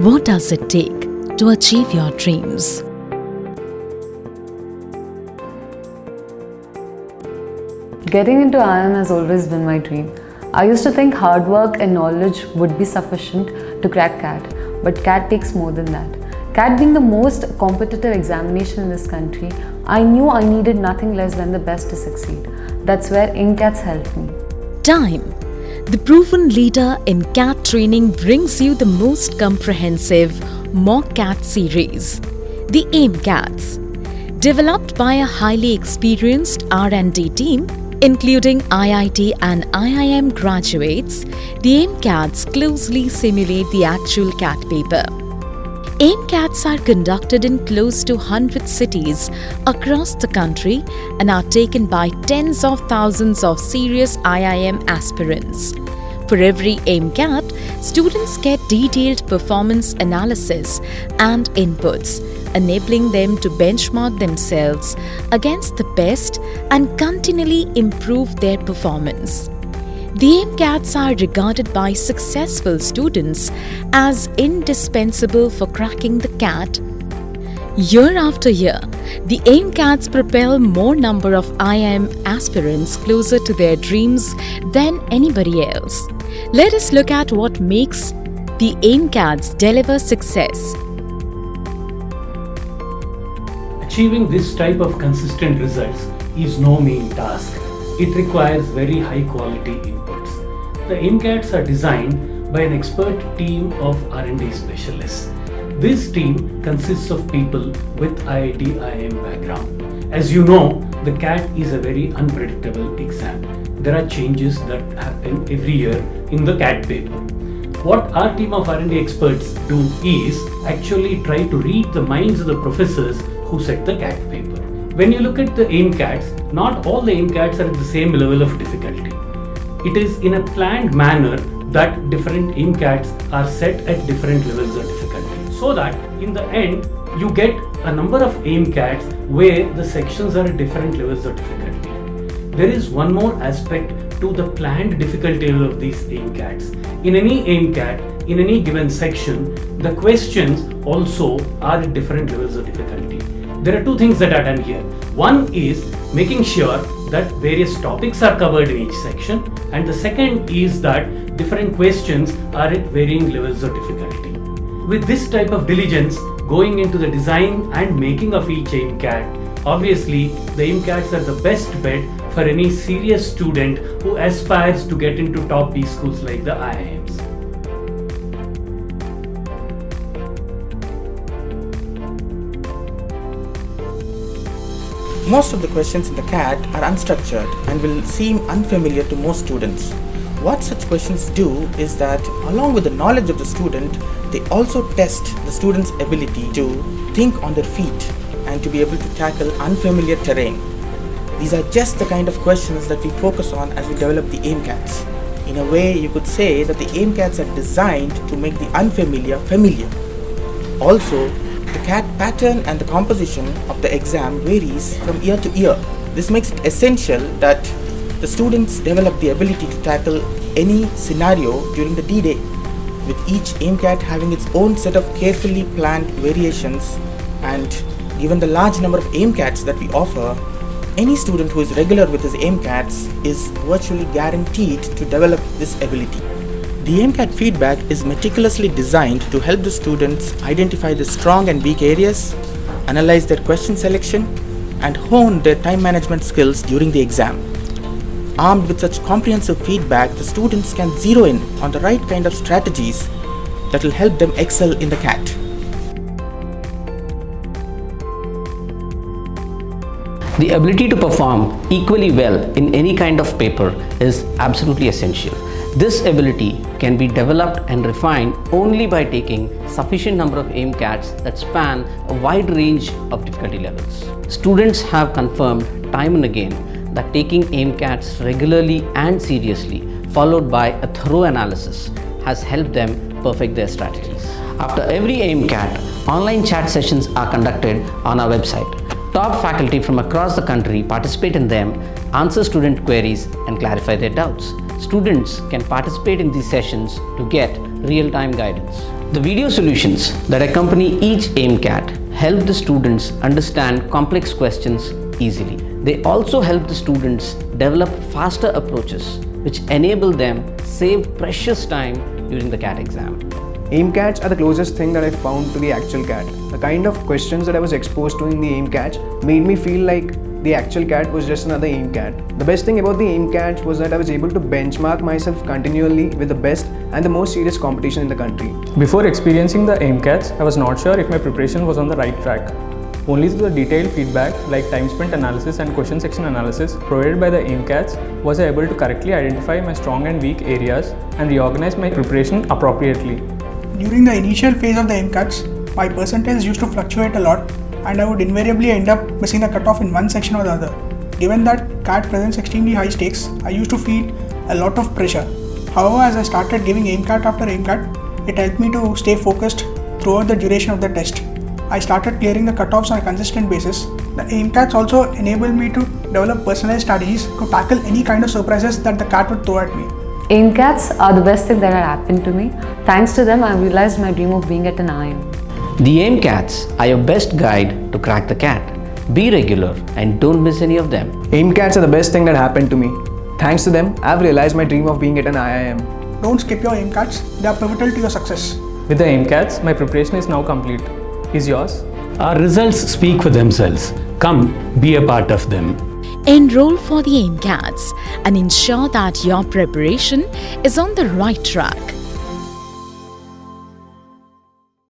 What does it take to achieve your dreams? Getting into IIM has always been my dream. I used to think hard work and knowledge would be sufficient to crack CAT, but CAT takes more than that. CAT being the most competitive examination in this country, I knew I needed nothing less than the best to succeed. That's where AIMCATs helped me. Time. The proven leader in CAT training brings you the most comprehensive mock CAT series, the AIMCATs. Developed by a highly experienced R&D team, including IIT and IIM graduates, the AIMCATs closely simulate the actual CAT paper. AIMCATs are conducted in close to 100 cities across the country and are taken by tens of thousands of serious IIM aspirants. For every AIMCAT, students get detailed performance analysis and inputs, enabling them to benchmark themselves against the best and continually improve their performance. The AIMCATs are regarded by successful students as indispensable for cracking the CAT. Year after year, the AIMCATs propel more number of IIM aspirants closer to their dreams than anybody else. Let us look at what makes the AIMCATs deliver success. Achieving this type of consistent results is no mean task. It requires very high quality inputs. The AIMCATs are designed by an expert team of R&D specialists. This team consists of people with IIT IIM background. As you know, the CAT is a very unpredictable exam. There are changes that happen every year in the CAT paper. What our team of R&D experts do is actually try to read the minds of the professors who set the CAT paper. When you look at the AIMCATs, not all the AIMCATs are at the same level of difficulty. It is in a planned manner that different AIMCATs are set at different levels of difficulty, so that in the end you get a number of AIMCATs where the sections are at different levels of difficulty. There is one more aspect to the planned difficulty level of these AIMCATs. In any AIMCAT, in any given section, the questions also are at different levels of difficulty. There are two things that are done here. One is making sure that various topics are covered in each section, and the second is that different questions are at varying levels of difficulty. With this type of diligence going into the design and making of each AIMCAT, obviously the AIMCATs are the best bet for any serious student who aspires to get into top B schools like the IIMs. Most of the questions in the CAT are unstructured and will seem unfamiliar to most students. What such questions do is that, along with the knowledge of the student, they also test the student's ability to think on their feet and to be able to tackle unfamiliar terrain. These are just the kind of questions that we focus on as we develop the AIMCATs. In a way, you could say that the AIMCATs are designed to make the unfamiliar familiar. Also, the CAT pattern and the composition of the exam varies from year to year. This makes it essential that the students develop the ability to tackle any scenario during the D-Day, with each AIMCAT having its own set of carefully planned variations. And given the large number of AIMCATs that we offer, any student who is regular with his AIMCATs is virtually guaranteed to develop this ability. The AIMCAT feedback is meticulously designed to help the students identify the strong and weak areas, analyze their question selection, and hone their time management skills during the exam. Armed with such comprehensive feedback, the students can zero in on the right kind of strategies that will help them excel in the CAT. The ability to perform equally well in any kind of paper is absolutely essential. This ability can be developed and refined only by taking sufficient number of AIMCATs that span a wide range of difficulty levels. Students have confirmed time and again that taking AIMCATs regularly and seriously, followed by a thorough analysis, has helped them perfect their strategies. After every AIMCAT, online chat sessions are conducted on our website. Top faculty from across the country participate in them, answer student queries, and clarify their doubts. Students can participate in these sessions to get real-time guidance. The video solutions that accompany each AIMCAT help the students understand complex questions easily. They also help the students develop faster approaches which enable them save precious time during the CAT exam. AIMCATs are the closest thing that I found to the actual CAT. The kind of questions that I was exposed to in the AIMCATs made me feel like the actual CAT was just another AIMCAT. The best thing about the AIMCATs was that I was able to benchmark myself continually with the best and the most serious competition in the country. Before experiencing the AIMCATs, I was not sure if my preparation was on the right track. Only through the detailed feedback like time spent analysis and question section analysis provided by the AIMCATs was I able to correctly identify my strong and weak areas and reorganize my preparation appropriately. During the initial phase of the AIMCATs, my percentiles used to fluctuate a lot and I would invariably end up missing the cutoff in one section or the other. Given that CAT presents extremely high stakes, I used to feel a lot of pressure. However, as I started giving AIMCAT after AIMCAT, it helped me to stay focused throughout the duration of the test. I started clearing the cutoffs on a consistent basis. The AIMCATs also enabled me to develop personalized strategies to tackle any kind of surprises that the CAT would throw at me. AIMCATs are the best thing that had happened to me. Thanks to them, I realized my dream of being at an IIM. The AIMCATs are your best guide to crack the CAT. Be regular and don't miss any of them. AIMCATs are the best thing that happened to me. Thanks to them, I've realized my dream of being at an IIM. Don't skip your AIMCATs, they are pivotal to your success. With the AIMCATs, my preparation is now complete. Is yours? Our results speak for themselves. Come, be a part of them. Enroll for the AIMCATs and ensure that your preparation is on the right track.